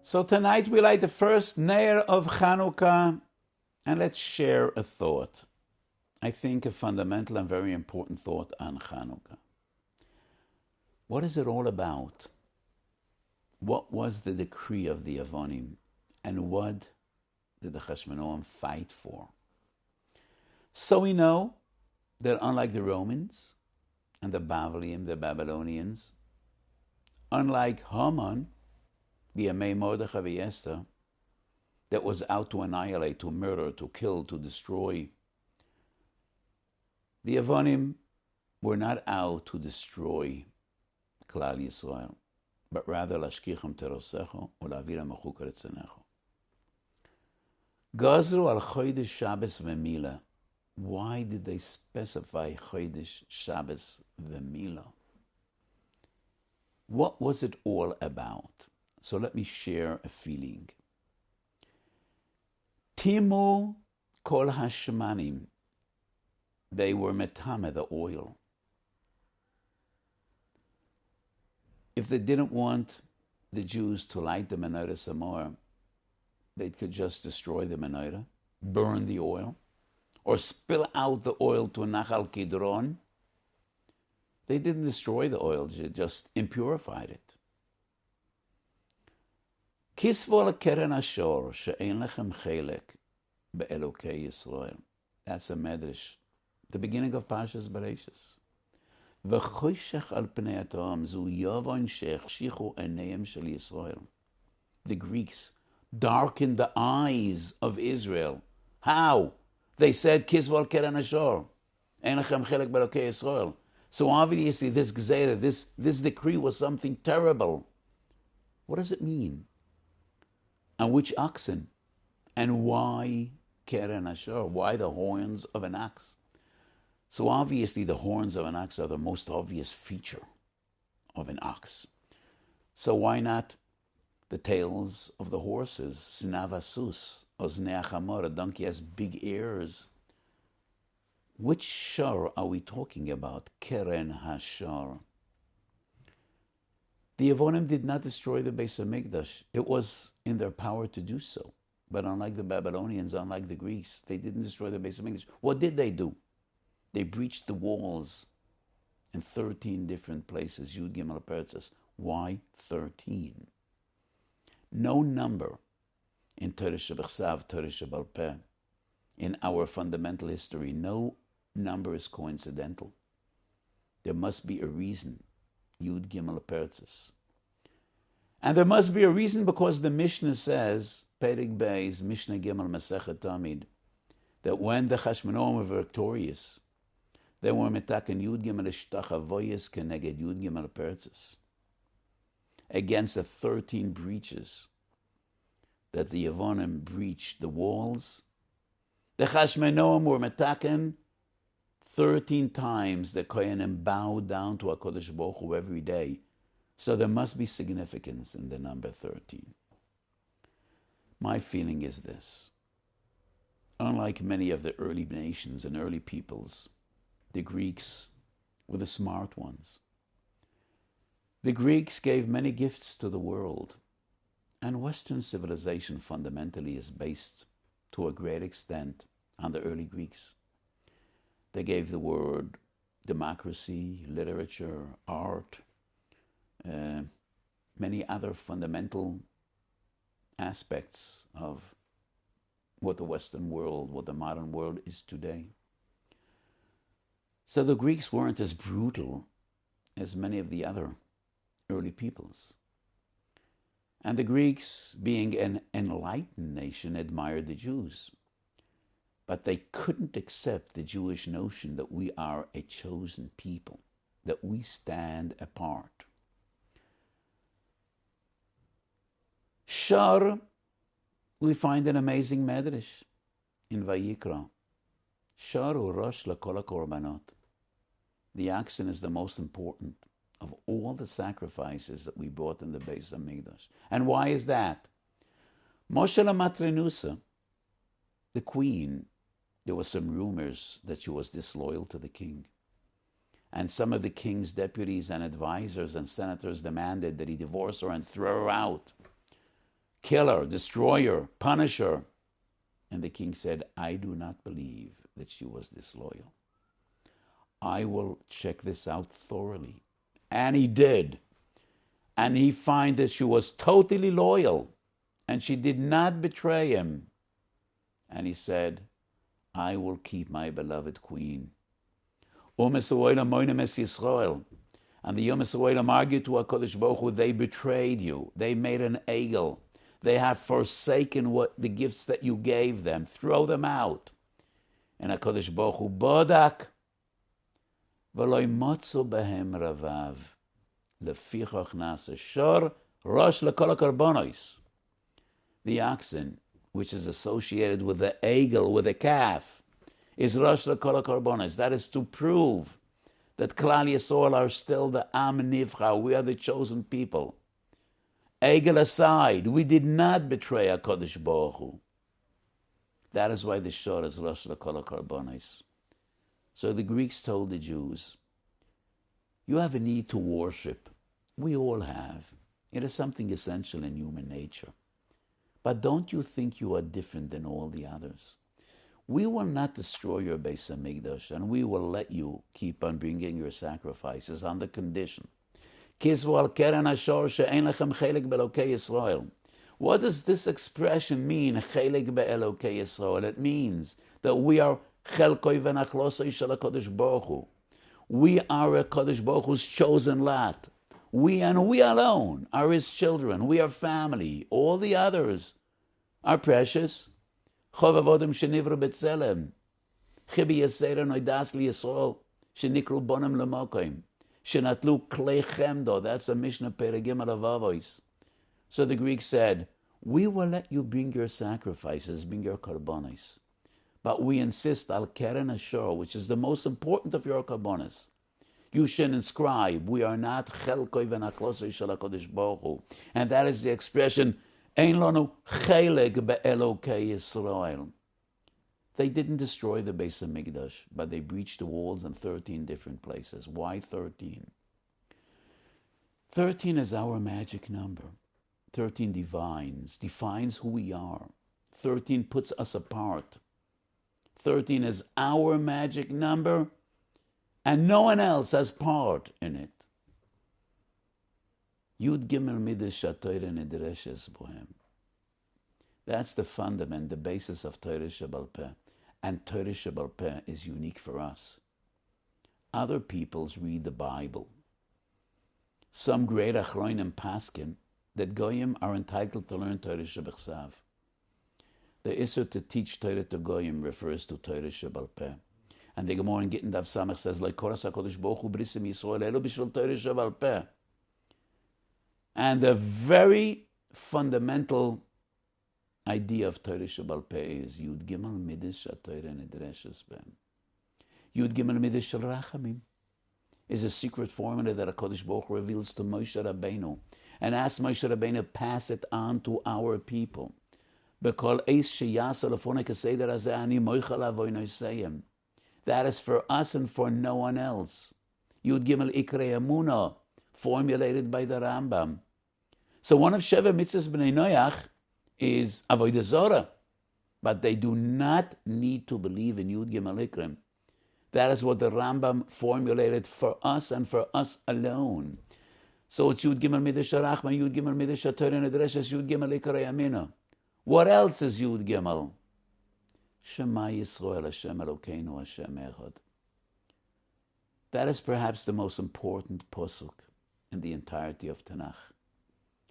So tonight we light the first Ner of Hanukkah, and let's share a thought. I think a fundamental and very important thought on Hanukkah. What is it all about? What was the decree of the Avonim, and what did the Chashmonaim fight for? So we know that unlike the Romans and the Bavliim, the Babylonians, unlike Haman, B'yamei Mordechai v'Esther, that was out to annihilate, to murder, to kill, to destroy, the Avonim were not out to destroy Klal Yisrael, but rather lashkicham terosecho u'lavirem achuk retzenecho. Gazru al chodesh Shabbos v'mila. Why did they specify chodesh Shabbos v'mila? What was it all about? So let me share a feeling. Timu kol hashmanim. They were metame, the oil. If they didn't want the Jews to light the menorah some more, they could just destroy the menorah, burn the oil, or spill out the oil to Nachal Kidron. They didn't destroy the oil, they just impurified it. Kisvo lekeren ashor she'en lechem chelek be'elokei Yisrael. That's a medrash, the beginning of Parshas Bereishis. V'choshech al pnei hatom zu yavon she'chshichu einayim shel Yisrael. The Greeks darkened the eyes of Israel. How? They said, Kisvo lekeren ashor she'en lechem chelek be'elokei Yisrael. So obviously this gzeira, this decree was something terrible. What does it mean? And which oxen? And why keren ashor? Why the horns of an ox? So obviously the horns of an ox are the most obvious feature of an ox. So why not the tails of the horses? Sinavasus, oznei chamor, a donkey has big ears. Which shor are we talking about? Keren hashor. The Avonim did not destroy the Beis HaMikdash. It was in their power to do so. But unlike the Babylonians, unlike the Greeks, they didn't destroy the Beis HaMikdash. What did they do? They breached the walls in 13 different places. Yud Gimel Pertzes. Why 13? No number in Torah Shebechsav, Torah Shebal Peh, in our fundamental history, no number is coincidental. There must be a reason. Yud Gimel Pertzes. And there must be a reason because the Mishnah says, Perek Beis, Mishnah Gimel Masechet Tamid, that when the Chashmonaim were victorious, they were metaken Yud Gimel Ishtachavoyes keneged Yud Gimel Pertzes, against the 13 breaches that the Avonim breached the walls. The Chashmonaim were metaken 13 times the Kohanim bowed down to HaKadosh Baruch Hu every day. So there must be significance in the number 13. My feeling is this. Unlike many of the early nations and early peoples, the Greeks were the smart ones. The Greeks gave many gifts to the world, and Western civilization fundamentally is based, to a great extent, on the early Greeks. They gave the world democracy, literature, art, many other fundamental aspects of what the Western world, what the modern world is today. So the Greeks weren't as brutal as many of the other early peoples. And the Greeks, being an enlightened nation, admired the Jews. But they couldn't accept the Jewish notion that we are a chosen people, that we stand apart. Shor, we find an amazing medrash in Vayikra. Shor u rosh lekol hakorbanot. The oxen is the most important of all the sacrifices that we brought in the Beis HaMikdash. And why is that? Moshe Matrenusa, the queen, there were some rumors that she was disloyal to the king. And some of the king's deputies and advisors and senators demanded that he divorce her and throw her out. killer, destroyer, punisher. And the king said, I do not believe that she was disloyal. I will check this out thoroughly. And he did. And he found that she was totally loyal and she did not betray him. And he said, I will keep my beloved queen. And the Yom Yisraelim argued to HaKadosh Baruch Hu, they betrayed you. They made an egel. They have forsaken what the gifts that you gave them. Throw them out. And HaKadosh Baruch Hu bodak v'lo motzu behem ravav lefichach nasa shor rosh lekol hakarbonos. The oxen, which is associated with the egel, with the calf, is rosh lekol hakarbonos. That is to prove that Klal Yisrael are still the Am Nivcha. We are the chosen people. Egel aside, we did not betray HaKadosh Baruch Hu. That is why the shor is rosh lekol hakarbonos. So the Greeks told the Jews, you have a need to worship. We all have. It is something essential in human nature. But don't you think you are different than all the others? We will not destroy your Beis HaMikdash, and we will let you keep on bringing your sacrifices on the condition. What does this expression mean, Chelek be'elokei Yisrael? It means that we are Chelkoi v'nachlosoi shel HaKadosh Baruch Hu. We are a Kadosh Baruch Hu's chosen lot. We and we alone are his children. We are family. All the others are precious. Chovavodim shenivru b'tzelem. Chibi yasera noidas li Yisrael. Shenikru bonim lemokoim. Shenatlu klei chemdo. That's a Mishnah Perigim Alavavois. So the Greeks said, we will let you bring your sacrifices, bring your karbonis. But we insist al keren ashor, which is the most important of your karbonis. You should inscribe, we are not chelkoi v'naklosoi shel HaKadosh Baruch Hu. And that is the expression, ein lanu chelek be'elokei Yisrael. They didn't destroy the Beis HaMikdash, but they breached the walls in 13 different places. Why 13? 13 is our magic number. 13 defines who we are. 13 puts us apart. 13 is our magic number, and no one else has part in it. Yud Gimel Midas Shatoyre Nidreshes Bohem. That's the fundament, the basis of Torah Shebal Peh. And Torah Shebal Peh is unique for us. Other peoples read the Bible. Some great Achronim Paskin that Goyim are entitled to learn Torah Shebechsav. The Isser to teach Torah to Goyim refers to Torah Shebal Peh. And the Gemara in Gittin Dav Samech says, like Koras HaKadosh Baruch Hu Brisim Yisrael Elu B'Shvil Torah Shebal Peh. And the very fundamental idea of Torah Shebal Peh is Yud Gimel Midas Shatoyre Nidreshes B'hem. Yud Gimel Midas Shel Rachamim is a secret formula that HaKadosh Baruch Hu reveals to Moshe Rabbeinu and asks Moshe Rabbeinu to pass it on to our people. That is for us and for no one else. Yud Gimel Ikrei Emunah, formulated by the Rambam. So one of Sheva Mitzvahs B'nai Noach is Avodah Zorah, but they do not need to believe in Yud Gimel Ikrei. That is what the Rambam formulated for us and for us alone. So it's Yud Gimel Midas Sharachma, Yud Gimel Midas Shatoyre Nidreshes, Yud Gimel Ikrei Emunah. What else is Yud Gimel? Shema Yisrael Hashem Elokeinu Hashem Echad. That is perhaps the most important pasuk in the entirety of Tanakh.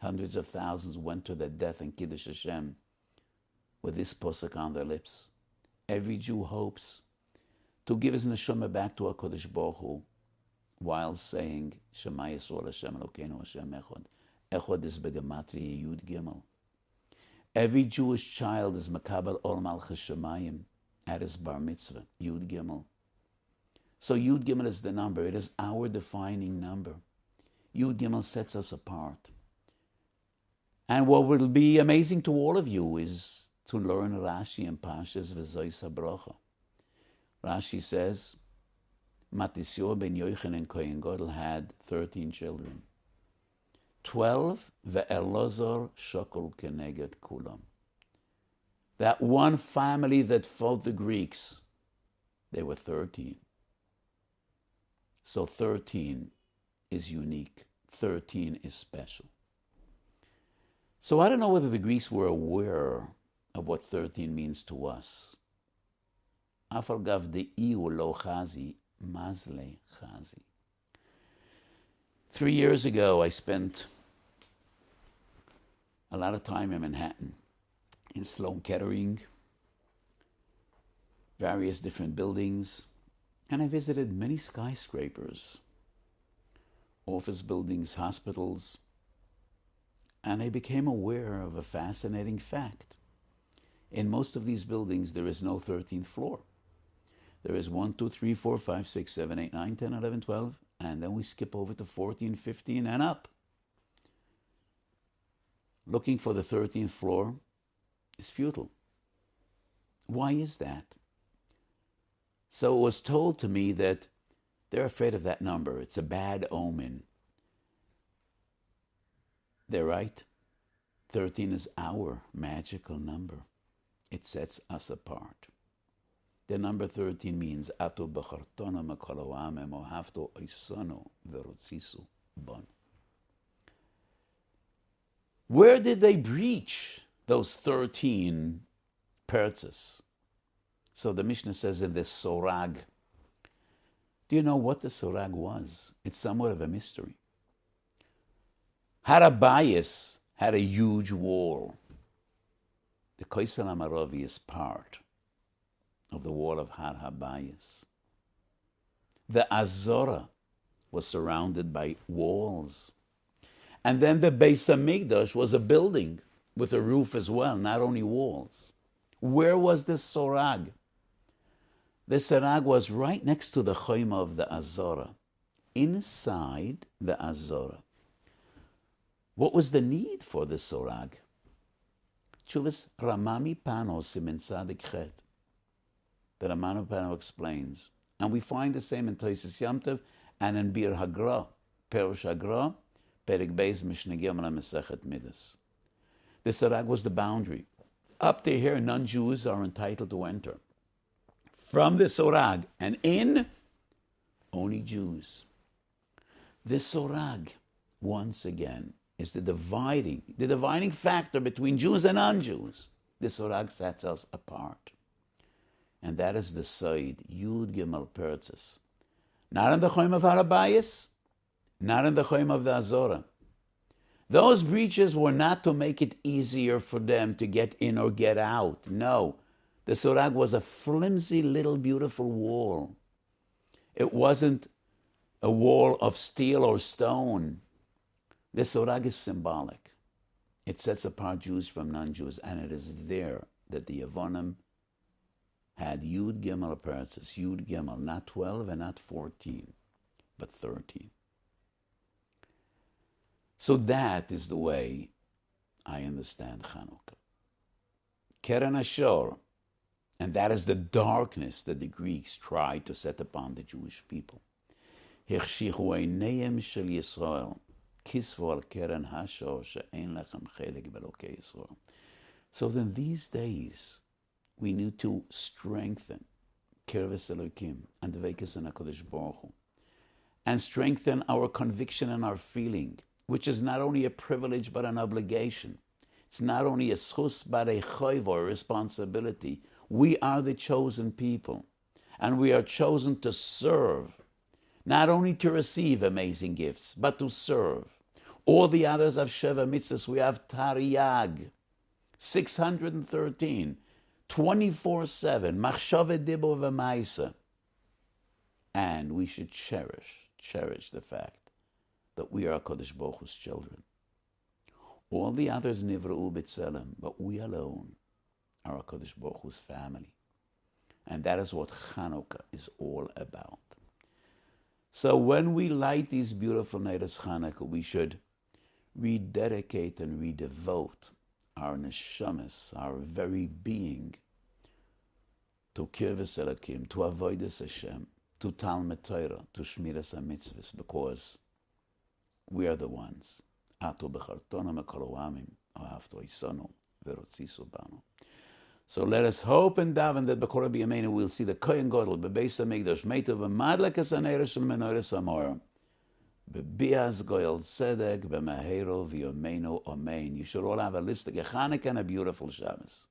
Hundreds of thousands went to their death in Kiddush Hashem with this pasuk on their lips. Every Jew hopes to give his neshama back to HaKadosh Baruch Hu while saying Shema Yisrael Hashem Elokeinu Hashem Echad. Echad is begematria Yud Gimel. Every Jewish child is Makabel Ol Malchus Shemayim at his bar mitzvah, Yud Gimel. So Yud Gimel is the number. It is our defining number. Yud Gimel sets us apart. And what will be amazing to all of you is to learn Rashi and Pashas V'Zois HaBrocha. Rashi says, Matisyo ben Yochanan Kohen Gadol had 13 children. 12, ve'elozor shokol keneged kulam. That one family that fought the Greeks, they were 13. So 13 is unique. 13 is special. So I don't know whether the Greeks were aware of what 13 means to us. Afalgav de iu lo chazi, mazle chazi. 3 years ago, I spent a lot of time in Manhattan, in Sloan Kettering, various different buildings, and I visited many skyscrapers, office buildings, hospitals, and I became aware of a fascinating fact. In most of these buildings, there is no 13th floor. There is 1, 2, 3, 4, 5, 6, 7, 8, 9, 10, 11, 12, and then we skip over to 14, 15, and up. Looking for the 13th floor is futile. Why is that? So it was told to me that they're afraid of that number. It's a bad omen. They're right. 13 is our magical number. It sets us apart. The number 13 means Atu b'chartona mekoloam emohavto oisono verotzisu bon. Where did they breach those 13 pertzes? So the Mishnah says in the sorag. Do you know what the sorag was? It's somewhat of a mystery. HaRav had a huge wall. The Koisel HaMaravi is part of the wall of HaRav. The Azora was surrounded by walls. And then the Beis HaMikdash was a building with a roof as well, not only walls. Where was the sorag? The sorag was right next to the Choyma of the Azora, inside the Azora. What was the need for the sorag? Chuvas Ramami Pano Simin Sadik Chet. The Ramami Pano explains, and we find the same in Toises Yamtev and in Bir Hagra, Perush Hagra, Perik Beis Mishnah Gimel Mesechet Midas. The sorag was the boundary. Up to here, non-Jews are entitled to enter. From the sorag and in, only Jews. The sorag, once again, is the dividing factor between Jews and non-Jews. The sorag sets us apart. And that is the side, Yud Gimel Pertzes. Not in the Choyim of HaRav, not in the Choyim of the Azora. Those breaches were not to make it easier for them to get in or get out. No. The sorag was a flimsy little beautiful wall. It wasn't a wall of steel or stone. The sorag is symbolic. It sets apart Jews from non-Jews, and it is there that the Yevonim had Yud Gimel Pertzes, Yud Gimel, not 12 and not 14, but 13. So that is the way I understand Hanukkah. Keren Ashor, and that is the darkness that the Greeks tried to set upon the Jewish people. Hirshichu eineim shel Yisrael, kisvu al keren hashor she'ein lechem chelek belokei Yisrael. So then these days, we need to strengthen Kirves Elokim and Dveikus and HaKadosh Baruch Hu, and strengthen our conviction and our feeling, which is not only a privilege but an obligation. It's not only a schus but a chayv or a responsibility. We are the chosen people, and we are chosen to serve, not only to receive amazing gifts, but to serve. All the others have Sheva Mitzvahs. We have Tariyag, 613, 24/7, Machshove Dibo V'Maisa. And we should cherish the fact that we are Kodesh Baruch Hu's children. All the others Nivra'u B'Tselem, but we alone are Kodesh Baruch Hu's family. And that is what Hanukkah is all about. So when we light these beautiful Neiros Hanukkah, we should rededicate and redevote our neshamas, our very being, to Kirves Elokim, to avoidance Hashem, to Talmud Torah, to Shmiras HaMitzvahs, because we are the ones. Ato bechartonu mekol ha'amim, ahavto isanu, verotzisu banu. So let us hope and daven that b'korah b'yameinu we'll see the Kohen Gadol b'beis hamikdash meitav v'madlekas haneres shel menorah samora b'bias goyel tzedek b'maheiro v'yameinu amen. You should all have a listic Hanukkah and a beautiful Shabbos.